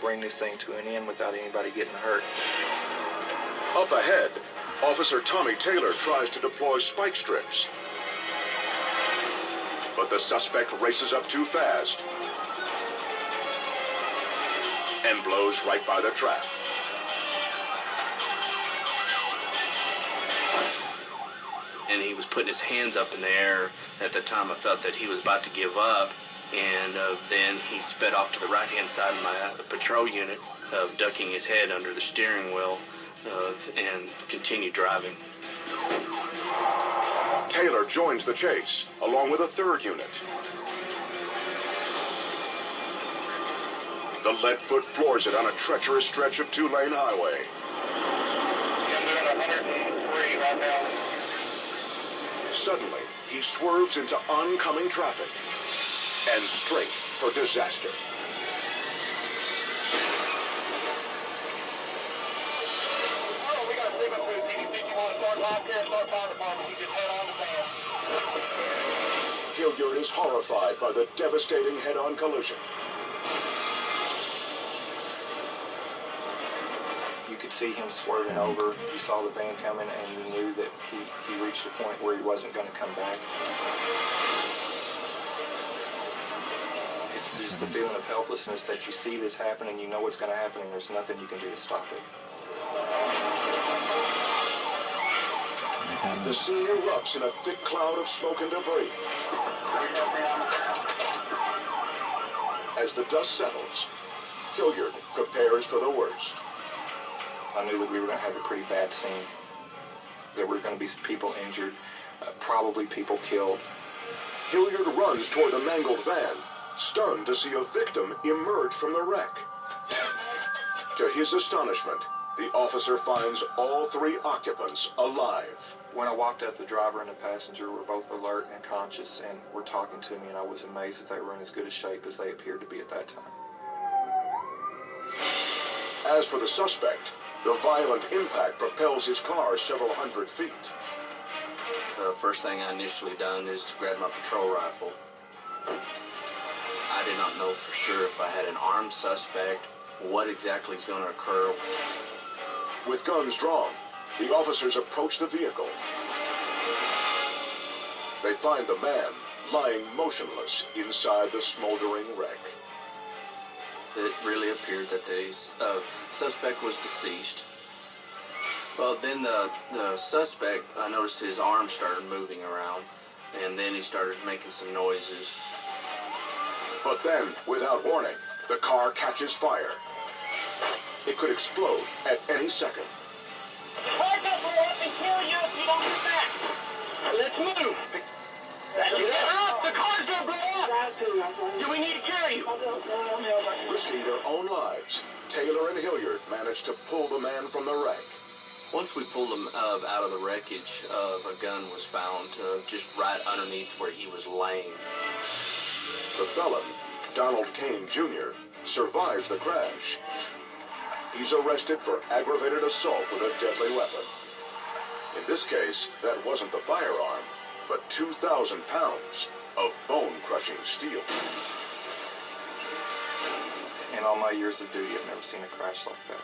bring this thing to an end without anybody getting hurt. Up ahead, Officer Tommy Taylor tries to deploy spike strips. But the suspect races up too fast and blows right by the trap. And he was putting his hands up in the air. At the time, I felt that he was about to give up. And then he sped off to the right-hand side of my patrol unit, ducking his head under the steering wheel, and continued driving. Taylor joins the chase, along with a third unit. The Leadfoot floors it on a treacherous stretch of two-lane highway. At 103 right now. Suddenly, he swerves into oncoming traffic and straight for disaster. Oh, we got a signal for CD51. Start live care, start fire department. He just head on the van. Hilliard is horrified by the devastating head-on collision. You could see him swerving over. You saw the van coming, and you knew that he reached a point where he wasn't going to come back. It's just the feeling of helplessness that you see this happen, and you know what's going to happen, and there's nothing you can do to stop it. The scene erupts in a thick cloud of smoke and debris. As the dust settles, Hilliard prepares for the worst. I knew that we were going to have a pretty bad scene. There were going to be people injured, probably people killed. Hilliard runs toward the mangled van, stunned to see a victim emerge from the wreck. To his astonishment, the officer finds all three occupants alive. When I walked up, the driver and the passenger were both alert and conscious and were talking to me, and I was amazed that they were in as good a shape as they appeared to be at that time. As for the suspect, the violent impact propels his car several hundred feet. The first thing I initially done is grab my patrol rifle. I did not know for sure if I had an armed suspect, what exactly is going to occur. With guns drawn, the officers approach the vehicle. They find the man lying motionless inside the smoldering wreck. It really appeared that the suspect was deceased. Well, then the suspect, I noticed his arm started moving around, and then he started making some noises. But then, without warning, the car catches fire. It could explode at any second. Car's gonna blow up and kill you if you don't get back. Let's move. The car's gonna blow up. Do we need to carry you? Risking their own lives, Taylor and Hilliard managed to pull the man from the wreck. Once we pulled him out of the wreckage, a gun was found just right underneath where he was laying. The felon, Donald Kane Jr., survives the crash. He's arrested for aggravated assault with a deadly weapon. In this case, that wasn't the firearm, but 2,000 pounds of bone-crushing steel. In all my years of duty, I've never seen a crash like that.